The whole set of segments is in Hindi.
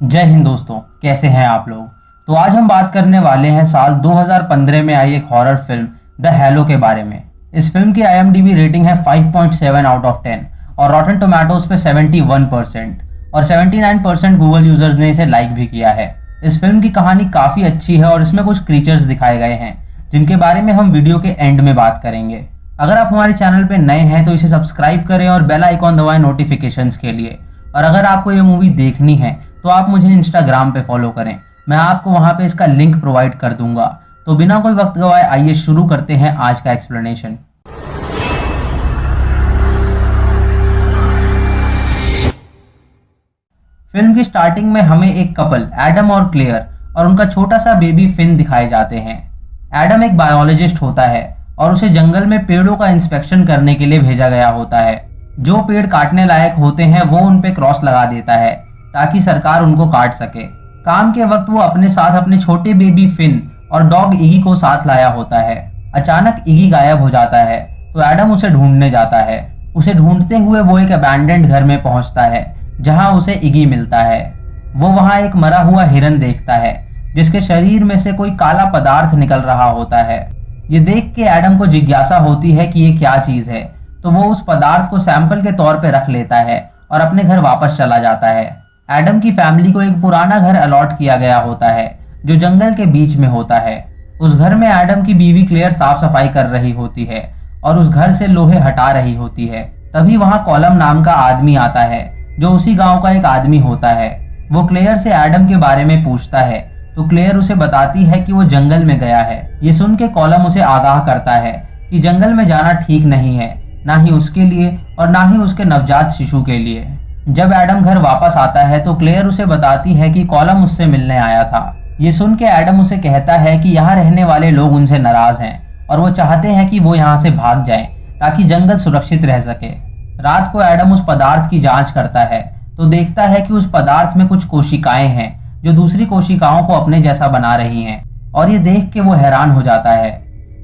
जय हिंद दोस्तों, कैसे हैं आप लोग। तो आज हम बात करने वाले हैं साल 2015 में आई एक हॉरर फिल्म द हैलो के बारे में। इस फिल्म की IMDb रेटिंग है 5.7 आउट ऑफ 10 और रॉटन टोमेटोज पे 71% और 79% गूगल यूजर्स ने इसे लाइक भी किया है। इस फिल्म की कहानी काफ़ी अच्छी है और इसमें कुछ क्रीचर्स दिखाए गए हैं जिनके बारे में हम वीडियो के एंड में बात करेंगे। अगर आप हमारे चैनल पे नए हैं तो इसे सब्सक्राइब करें और बेल आइकॉन दबाएं नोटिफिकेशंस के लिए। और अगर आपको ये मूवी देखनी है तो आप मुझे इंस्टाग्राम पे फॉलो करें, मैं आपको वहाँ पे इसका लिंक प्रोवाइड कर दूंगा। तो बिना कोई वक्त गवाए आइए शुरू करते हैं आज का एक्सप्लेनेशन। फिल्म की स्टार्टिंग में हमें एक कपल एडम और क्लेयर और उनका छोटा सा बेबी फिन दिखाए जाते हैं। एडम एक बायोलॉजिस्ट होता है और उसे जंगल में पेड़ों का इंस्पेक्शन करने के लिए भेजा गया होता है। जो पेड़ काटने लायक होते हैं वो उन पे क्रॉस लगा देता है ताकि सरकार उनको काट सके। काम के वक्त वो अपने साथ अपने छोटे बेबी फिन और डॉग इगी को साथ लाया होता है। अचानक इगी गायब हो जाता है तो एडम उसे ढूंढने जाता है। उसे ढूंढते हुए वो एक अबैंडन्ड घर में पहुंचता है जहां उसे इगी मिलता है। वो वहां एक मरा हुआ हिरन देखता है जिसके शरीर में से कोई काला पदार्थ निकल रहा होता है। ये देख के एडम को जिज्ञासा होती है कि ये क्या चीज है, तो वो उस पदार्थ को सैंपल के तौर पे रख लेता है और अपने घर वापस चला जाता है। एडम की फैमिली को एक पुराना घर अलॉट किया गया होता है जो जंगल के बीच में होता है। उस घर में एडम की बीवी क्लेयर साफ सफाई कर रही होती है और उस घर से लोहे हटा रही होती है। तभी वहां कॉलम नाम का आदमी आता है जो उसी गांव का एक आदमी होता है। वो क्लेयर से एडम के बारे में पूछता है तो क्लेयर उसे बताती है कि वो जंगल में गया है। ये सुन के कॉलम उसे आगाह करता है कि जंगल में जाना ठीक नहीं है, ना ही उसके लिए और ना ही उसके नवजात शिशु के लिए। जब एडम घर वापस आता है तो क्लेयर उसे बताती है कि कॉलम उससे मिलने आया था। ये सुन के एडम उसे कहता है कि यहाँ रहने वाले लोग उनसे नाराज हैं और वो चाहते हैं कि वो यहाँ से भाग जाएं ताकि जंगल सुरक्षित रह सके। रात को एडम उस पदार्थ की जांच करता है तो देखता है कि उस पदार्थ में कुछ कोशिकाएं हैं जो दूसरी कोशिकाओं को अपने जैसा बना रही हैं और ये देख के वो हैरान हो जाता है।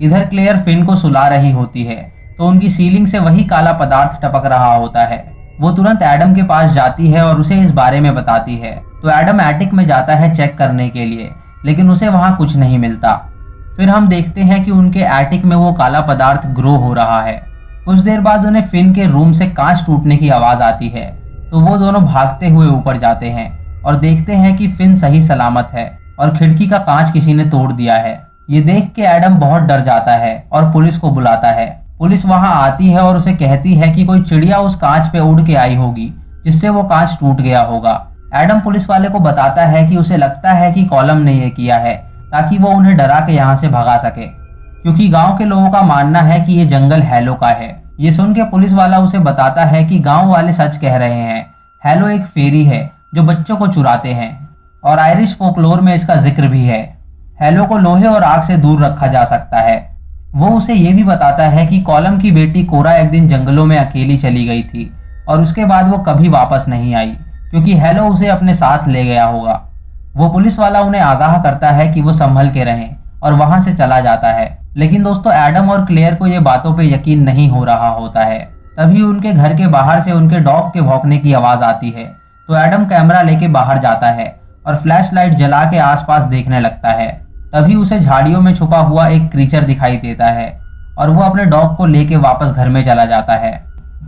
इधर क्लेयर फिन को सुला रही होती है तो उनकी सीलिंग से वही काला पदार्थ टपक रहा होता है। वो तुरंत एडम के पास जाती है और उसे इस बारे में बताती है तो एडम एटिक में जाता है चेक करने के लिए, लेकिन उसे वहां कुछ नहीं मिलता। फिर हम देखते हैं कि उनके एटिक में वो काला पदार्थ ग्रो हो रहा है। कुछ देर बाद उन्हें फिन के रूम से कांच टूटने की आवाज आती है तो वो दोनों भागते हुए ऊपर जाते हैं और देखते हैं कि फिन सही सलामत है और खिड़की का कांच किसी ने तोड़ दिया है। ये देख के एडम बहुत डर जाता है और पुलिस को बुलाता है। पुलिस वहां आती है और उसे कहती है कि कोई चिड़िया उस कांच पे उड़ के आई होगी जिससे वो कांच टूट गया होगा। एडम पुलिस वाले को बताता है कि उसे लगता है कि कॉलम ने ये किया है ताकि वो उन्हें डरा के यहाँ से भगा सके, क्योंकि गांव के लोगों का मानना है कि ये जंगल हैलो का है। ये सुन के पुलिस वाला उसे बताता है कि गांव वाले सच कह रहे हैं, हैलो एक फेरी है जो बच्चों को चुराते हैं और आयरिश फोकलोर में इसका जिक्र भी है। हैलो को लोहे और आग से दूर रखा जा सकता है। वो उसे ये भी बताता है कि कॉलम की बेटी कोरा एक दिन जंगलों में अकेली चली गई थी और उसके बाद वो कभी वापस नहीं आई क्योंकि हैलो उसे अपने साथ ले गया होगा। वो पुलिस वाला उन्हें आगाह करता है कि वो संभल के रहें और वहां से चला जाता है। लेकिन दोस्तों, एडम और क्लेयर को ये बातों पे यकीन नहीं हो रहा होता है। तभी उनके घर के बाहर से उनके डॉग के भौंकने की आवाज आती है तो एडम कैमरा लेके बाहर जाता है और फ्लैश लाइट जला के आसपास देखने लगता है। तभी उसे झाड़ियों में छुपा हुआ एक क्रीचर दिखाई देता है और वो अपने डॉग को लेके वापस घर में चला जाता है।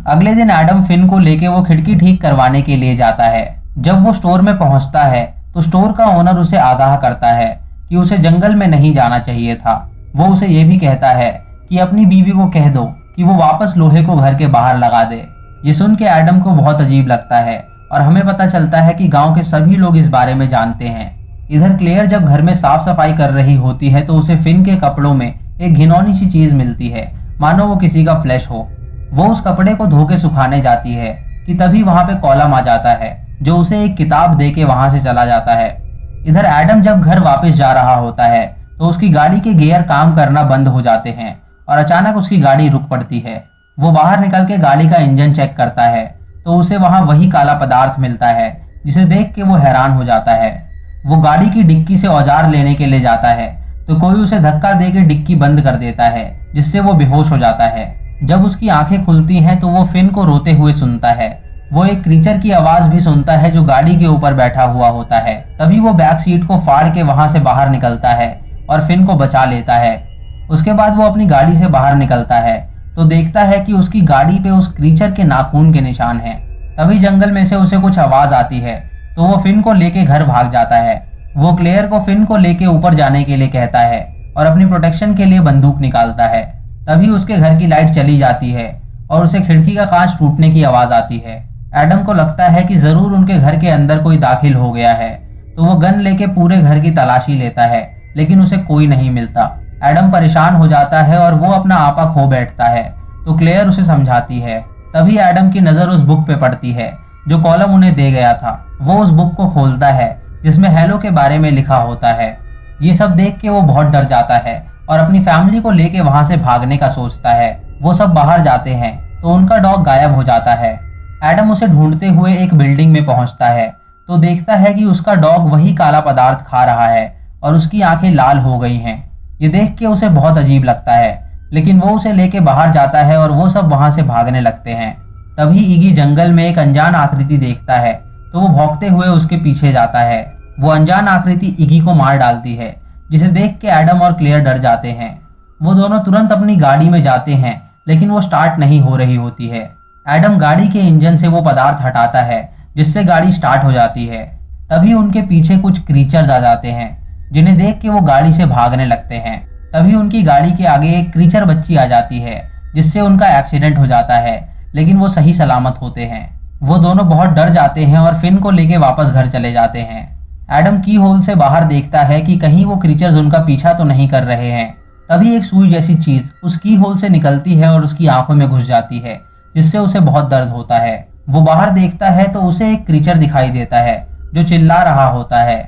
अगले दिन एडम फिन को लेके वो खिड़की ठीक करवाने के लिए जाता है। जब वो स्टोर में पहुंचता है तो स्टोर का ओनर उसे आगाह करता है कि उसे जंगल में नहीं जाना चाहिए था। वो उसे ये भी कहता है कि अपनी बीवी को कह दो कि वो वापस लोहे को घर के बाहर लगा दे। ये सुन के एडम को बहुत अजीब लगता है और हमें पता चलता है कि गाँव के सभी लोग इस बारे में जानते हैं। इधर क्लेयर जब घर में साफ सफाई कर रही होती है तो उसे फिन के कपड़ों में एक घिनौनी सी चीज मिलती है, मानो वो किसी का फ्लैश हो। वो उस कपड़े को धो के सुखाने जाती है कि तभी वहां पे कॉलम आ जाता है जो उसे एक किताब दे के वहां से चला जाता है। इधर एडम जब घर वापस जा रहा होता है तो उसकी गाड़ी के गियर काम करना बंद हो जाते हैं और अचानक उसकी गाड़ी रुक पड़ती है। वो बाहर निकल के गाड़ी का इंजन चेक करता है तो उसे वहां वही काला पदार्थ मिलता है जिसे देख के वो हैरान हो जाता है। वो गाड़ी की डिक्की से औजार लेने के लिए जाता है तो कोई उसे धक्का दे के डिक्की बंद कर देता है जिससे वो बेहोश हो जाता है। जब उसकी आंखें खुलती हैं तो वो फिन को रोते हुए सुनता है। वो एक क्रीचर की आवाज भी सुनता है जो गाड़ी के ऊपर बैठा हुआ होता है। तभी वो बैक सीट को फाड़ के वहां से बाहर निकलता है और फिन को बचा लेता है। उसके बाद वो अपनी गाड़ी से बाहर निकलता है तो देखता है कि उसकी गाड़ी पे उस क्रीचर के नाखून के निशान हैं। तभी जंगल में से उसे कुछ आवाज आती है तो वो फिन को लेके घर भाग जाता है। वो क्लेयर को फिन को लेके ऊपर जाने के लिए कहता है और अपनी प्रोटेक्शन के लिए बंदूक निकालता है। तभी उसके घर की लाइट चली जाती है और उसे खिड़की का कांच टूटने की आवाज आती है। एडम को लगता है कि जरूर उनके घर के अंदर कोई दाखिल हो गया है तो वो गन लेके पूरे घर की तलाशी लेता है, लेकिन उसे कोई नहीं मिलता। एडम परेशान हो जाता है और वो अपना आपा खो बैठता है तो क्लेयर उसे समझाती है। तभी एडम की नजर उस बुक पे पड़ती है जो कॉलम उन्हें दे गया था। वो उस बुक को खोलता है जिसमें हेलो के बारे में लिखा होता है। ये सब देख के वो बहुत डर जाता है और अपनी फैमिली को लेके वहां से भागने का सोचता है। वो सब बाहर जाते हैं तो उनका डॉग गायब हो जाता है। एडम उसे ढूंढते हुए एक बिल्डिंग में पहुंचता है तो देखता है कि उसका डॉग वही काला पदार्थ खा रहा है और उसकी आंखें लाल हो गई हैं। ये देख के उसे बहुत अजीब लगता है, लेकिन वो उसे लेके बाहर जाता है और वो सब वहां से भागने लगते हैं। तभी इगी जंगल में एक अनजान आकृति देखता है तो वो भौंकते हुए उसके पीछे जाता है। वो अनजान आकृति इगी को मार डालती है, जिसे देख के एडम और क्लेयर डर जाते हैं। वो दोनों तुरंत अपनी गाड़ी में जाते हैं, लेकिन वो स्टार्ट नहीं हो रही होती है। एडम गाड़ी के इंजन से वो पदार्थ हटाता है जिससे गाड़ी स्टार्ट हो जाती है। तभी उनके पीछे कुछ क्रीचर्स आ जाते हैं जिन्हें देख के वो गाड़ी से भागने लगते हैं। तभी उनकी गाड़ी के आगे एक क्रीचर बच्ची आ जाती है जिससे उनका एक्सीडेंट हो जाता है, लेकिन वो सही सलामत होते हैं। वो दोनों बहुत डर जाते हैं और फिन को लेके वापस घर चले जाते हैं। एडम की होल से बाहर देखता है कि कहीं वो क्रीचर्स उनका पीछा तो नहीं कर रहे हैं। तभी एक सुई जैसी चीज उस की होल से निकलती है और उसकी आंखों में घुस जाती है, जिससे उसे बहुत दर्द होता है। वो बाहर देखता है तो उसे एक क्रीचर दिखाई देता है जो चिल्ला रहा होता है।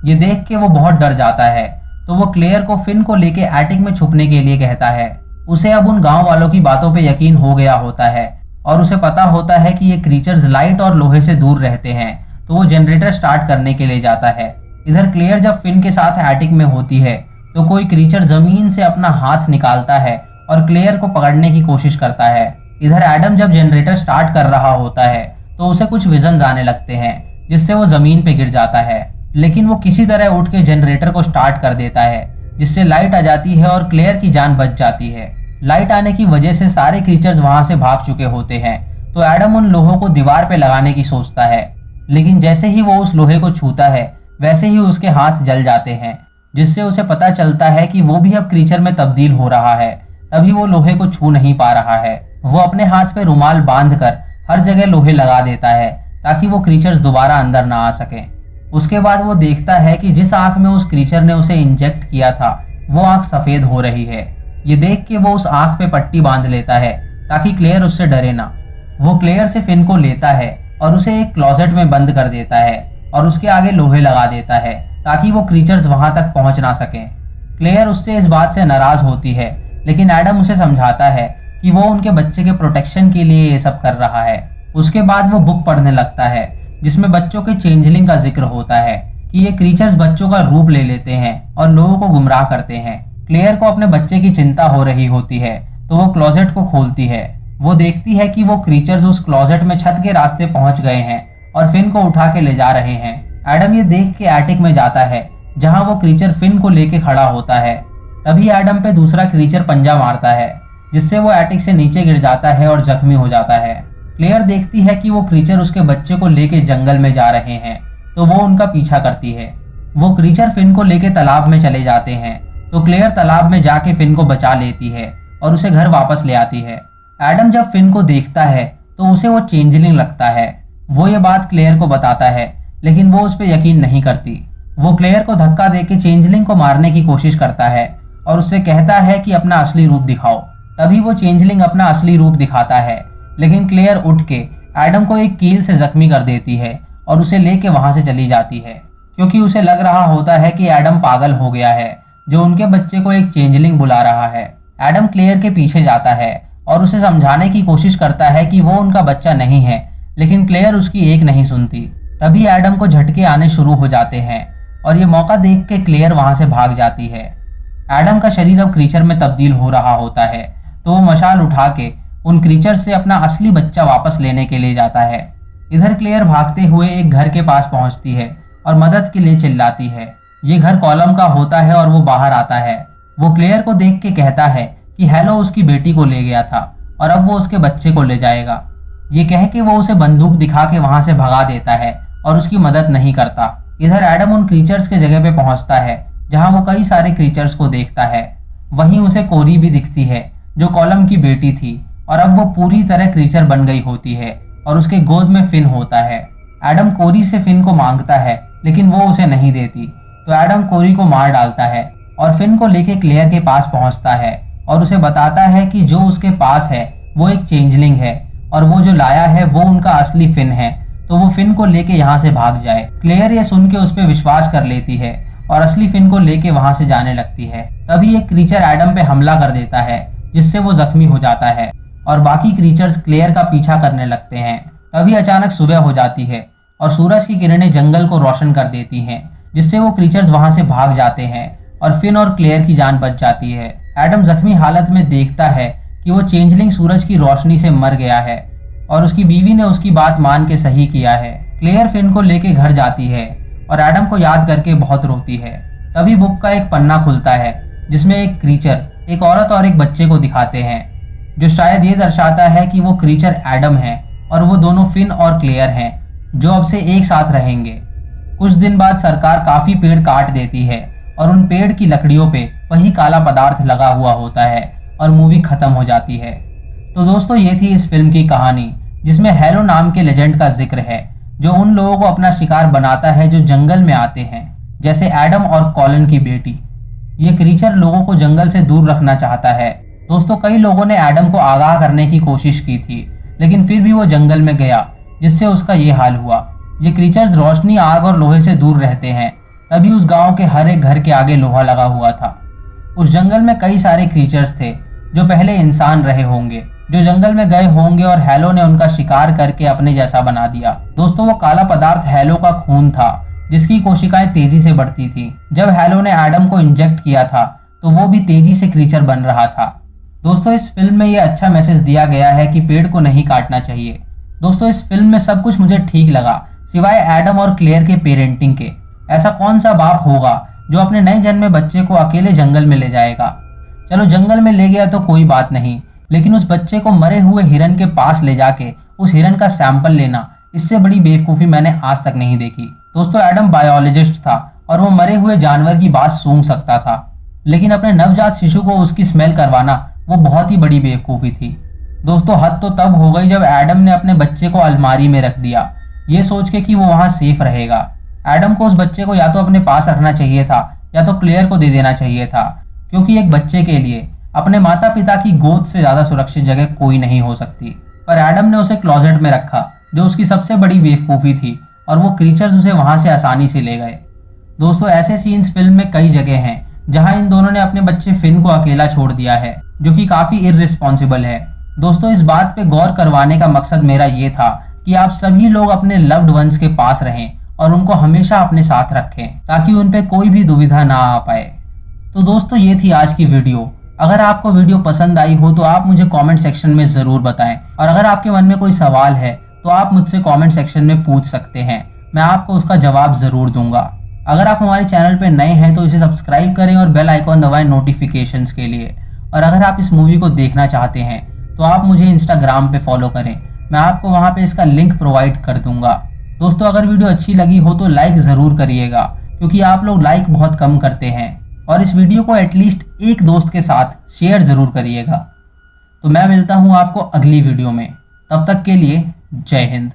ये देख के वो बहुत डर जाता है तो वो क्लेयर को फिन को लेके एटिक में छुपने के लिए कहता है। उसे अब उन गांव वालों की बातों पे यकीन हो गया होता है और उसे पता होता है कि ये क्रीचर्स लाइट और लोहे से दूर रहते हैं, तो वो जनरेटर स्टार्ट करने के लिए जाता है। इधर क्लेयर जब फिन के साथ एटिक में होती है तो कोई क्रीचर जमीन से अपना हाथ निकालता है और क्लेयर को पकड़ने की कोशिश करता है। इधर एडम जब जनरेटर स्टार्ट कर रहा होता है तो उसे कुछ विजन्स आने लगते हैं जिससे वो जमीन पे गिर जाता है, लेकिन वो किसी तरह उठ के जनरेटर को स्टार्ट कर देता है जिससे लाइट आ जाती है और क्लेयर की जान बच जाती है। लाइट आने की वजह से सारे क्रीचर्स वहां से भाग चुके होते हैं तो एडम उन लोहों को दीवार पे लगाने की सोचता है, लेकिन जैसे ही वो उस लोहे को छूता है वैसे ही उसके हाथ जल जाते हैं, जिससे उसे पता चलता है कि वो भी अब क्रीचर में तब्दील हो रहा है। तभी वो लोहे को छू नहीं पा रहा है। वो अपने हाथ पे रुमाल बांधकर हर जगह लोहे लगा देता है ताकि वो क्रीचर्स दोबारा अंदर ना आ सके। उसके बाद वो देखता है कि जिस आंख में उस क्रीचर ने उसे इंजेक्ट किया था वो आंख सफेद हो रही है। ये देख के वो उस आंख पे पट्टी बांध लेता है ताकि क्लेयर उससे डरे ना। वो क्लेयर से फिन को लेता है और उसे एक क्लोजेट में बंद कर देता है और उसके आगे लोहे लगा देता है ताकि वो क्रीचर्स वहां तक पहुंच ना सकें। क्लेयर उससे इस बात से नाराज होती है, लेकिन एडम उसे समझाता है कि वो उनके बच्चे के प्रोटेक्शन के लिए ये सब कर रहा है। उसके बाद वो बुक पढ़ने लगता है जिसमें बच्चों के चेंजलिंग का जिक्र होता है कि ये क्रीचर्स बच्चों का रूप ले लेते हैं और लोगों को गुमराह करते हैं। क्लेयर को अपने बच्चे की चिंता हो रही होती है तो वो क्लोजेट को खोलती है। वो देखती है कि वो क्रीचर्स उस क्लोजेट में छत के रास्ते पहुंच गए हैं और फिन को उठा के ले जा रहे हैं। एडम ये देख के एटिक में जाता है जहां वो क्रीचर फिन को लेके खड़ा होता है। तभी एडम पे दूसरा क्रीचर पंजा मारता है जिससे वो एटिक से नीचे गिर जाता है और जख्मी हो जाता है। क्लेयर देखती है कि वो क्रीचर उसके बच्चे को लेके जंगल में जा रहे हैं तो वो उनका पीछा करती है। वो क्रीचर फिन को लेके तालाब में चले जाते हैं तो क्लेयर तालाब में जाके फिन को बचा लेती है और उसे घर वापस ले आती है। एडम जब फिन को देखता है तो उसे वो चेंजलिंग लगता है। वो ये बात क्लेयर को बताता है, लेकिन वो उस पर यकीन नहीं करती। वो क्लेयर को धक्का देके चेंजलिंग को मारने की कोशिश करता है और उससे कहता है कि अपना असली रूप दिखाओ। तभी वो चेंजलिंग अपना असली रूप दिखाता है, लेकिन क्लेयर उठ के एडम को एक कील से जख्मी कर देती है और उसे लेके वहां से चली जाती है, क्योंकि उसे लग रहा होता है कि एडम पागल हो गया है जो उनके बच्चे को एक चेंजलिंग बुला रहा है। एडम क्लेयर के पीछे जाता है और उसे समझाने की कोशिश करता है कि वो उनका बच्चा नहीं है, लेकिन क्लेयर उसकी एक नहीं सुनती। तभी एडम को झटके आने शुरू हो जाते हैं और ये मौका देख के क्लेयर वहां से भाग जाती है। एडम का शरीर अब क्रीचर में तब्दील हो रहा होता है तो वो मशाल उठा के उन क्रीचर से अपना असली बच्चा वापस लेने के लिए जाता है। इधर क्लेयर भागते हुए एक घर के पास पहुंचती है और मदद के लिए चिल्लाती है। ये घर कॉलम का होता है और वो बाहर आता है। वो क्लेयर को देख के कहता है कि हेलो उसकी बेटी को ले गया था और अब वो उसके बच्चे को ले जाएगा। ये कह के वो उसे बंदूक दिखा के वहां से भगा देता है और उसकी मदद नहीं करता। इधर एडम उन क्रीचर्स के जगह पे पहुंचता है जहां वो कई सारे क्रीचर्स को देखता है। वहीं उसे कोरी भी दिखती है जो कॉलम की बेटी थी और अब वो पूरी तरह क्रीचर बन गई होती है और उसके गोद में फिन होता है। एडम कोरी से फिन को मांगता है लेकिन वो उसे नहीं देती, तो एडम कोरी को मार डालता है और फिन को लेके क्लेयर के पास पहुंचता है और उसे बताता है कि जो उसके पास है वो एक चेंजलिंग है और वो जो लाया है वो उनका असली फिन है, तो वो फिन को लेके यहाँ से भाग जाए। क्लेयर ये सुन के उस पर विश्वास कर लेती है और असली फिन को लेके वहां से जाने लगती है। तभी एक क्रीचर एडम पे हमला कर देता है जिससे वो जख्मी हो जाता है और बाकी क्रीचर्स क्लेयर का पीछा करने लगते हैं। तभी अचानक सुबह हो जाती है और सूरज की किरणें जंगल को रोशन कर देती हैं, जिससे वो क्रीचर्स वहां से भाग जाते हैं और फिन और क्लेयर की जान बच जाती है। एडम जख्मी हालत में देखता है कि वो चेंजलिंग सूरज की रोशनी से मर गया है और उसकी बीवी ने उसकी बात मान के सही किया है। क्लेयर फिन को लेके घर जाती है और एडम को याद करके बहुत रोती है। तभी बुक का एक पन्ना खुलता है जिसमें एक क्रीचर एक औरत और एक बच्चे को दिखाते हैं, जो शायद ये दर्शाता है कि वो क्रीचर एडम है और वो दोनों फिन और क्लेयर हैं जो अब से एक साथ रहेंगे। कुछ दिन बाद सरकार काफी पेड़ काट देती है और उन पेड़ की लकड़ियों पे वही काला पदार्थ लगा हुआ होता है और मूवी खत्म हो जाती है। तो दोस्तों ये थी इस फिल्म की कहानी, जिसमें हेलो नाम के लेजेंड का जिक्र है जो उन लोगों को अपना शिकार बनाता है जो जंगल में आते हैं, जैसे एडम और कॉलन की बेटी। ये क्रीचर लोगों को जंगल से दूर रखना चाहता है। दोस्तों कई लोगों ने एडम को आगाह करने की कोशिश की थी, लेकिन फिर भी वो जंगल में गया, जिससे उसका ये हाल हुआ। ये क्रीचर्स रोशनी, आग और लोहे से दूर रहते हैं, तभी उस गांव के हर एक घर के आगे लोहा लगा हुआ था। उस जंगल में कई सारे क्रीचर्स थे जो पहले इंसान रहे होंगे, जो जंगल में गए होंगे और हेलो ने उनका शिकार करके अपने जैसा बना दिया। दोस्तों वो काला पदार्थ हेलो का खून था, जिसकी कोशिकाएं तेजी से बढ़ती थी। जब हेलो ने एडम को इंजेक्ट किया था तो वो भी तेजी से क्रीचर बन रहा था। दोस्तों इस फिल्म में ये अच्छा मैसेज दिया गया है कि पेड़ को नहीं काटना चाहिए। दोस्तों इस फिल्म में सब कुछ मुझे ठीक लगा, सिवाय एडम और क्लेयर के पेरेंटिंग के। ऐसा कौन सा बाप होगा जो अपने नए जन्मे बच्चे को अकेले जंगल में ले जाएगा। चलो जंगल में ले गया तो कोई बात नहीं, लेकिन उस बच्चे को मरे हुए हिरन के पास ले जाके उस हिरन का सैंपल लेना, इससे बड़ी बेवकूफ़ी मैंने आज तक नहीं देखी। दोस्तों एडम बायोलॉजिस्ट था और वो मरे हुए जानवर की बात सूंघ सकता था, लेकिन अपने नवजात शिशु को उसकी स्मेल करवाना वो बहुत ही बड़ी बेवकूफ़ी थी। दोस्तों हद तो तब हो गई जब एडम ने अपने बच्चे को अलमारी में रख दिया, ये सोच के कि वो वहाँ सेफ रहेगा। एडम को उस बच्चे को या तो अपने पास रखना चाहिए था या तो क्लेयर को दे देना चाहिए था, क्योंकि एक बच्चे के लिए अपने माता पिता की गोद से ज़्यादा सुरक्षित जगह कोई नहीं हो सकती। पर एडम ने उसे क्लोजेट में रखा, जो उसकी सबसे बड़ी बेवकूफ़ी थी, और वो क्रीचर्स उसे वहाँ से आसानी से ले गए। दोस्तों ऐसे सीन्स फिल्म में कई जगह हैं जहाँ इन दोनों ने अपने बच्चे फिन को अकेला छोड़ दिया है, जो कि काफ़ी इररिस्पॉन्सिबल है। दोस्तों इस बात पे गौर करवाने का मकसद मेरा ये था कि आप सभी लोग अपने लव्ड वंस के पास रहें और उनको हमेशा अपने साथ रखें, ताकि उन पे कोई भी दुविधा ना आ पाए। तो दोस्तों ये थी आज की वीडियो। अगर आपको वीडियो पसंद आई हो तो आप मुझे कमेंट सेक्शन में ज़रूर बताएं, और अगर आपके मन में कोई सवाल है तो आप मुझसे कमेंट सेक्शन में पूछ सकते हैं, मैं आपको उसका जवाब ज़रूर दूंगा। अगर आप हमारे चैनल पर नए हैं तो इसे सब्सक्राइब करें और बेल आइकॉन दबाएं नोटिफिकेशंस के लिए। और अगर आप इस मूवी को देखना चाहते हैं तो आप मुझे इंस्टाग्राम पे फॉलो करें, मैं आपको वहाँ पे इसका लिंक प्रोवाइड कर दूंगा। दोस्तों अगर वीडियो अच्छी लगी हो तो लाइक ज़रूर करिएगा, क्योंकि आप लोग लाइक बहुत कम करते हैं, और इस वीडियो को एटलीस्ट एक दोस्त के साथ शेयर ज़रूर करिएगा। तो मैं मिलता हूँ आपको अगली वीडियो में, तब तक के लिए जय हिंद।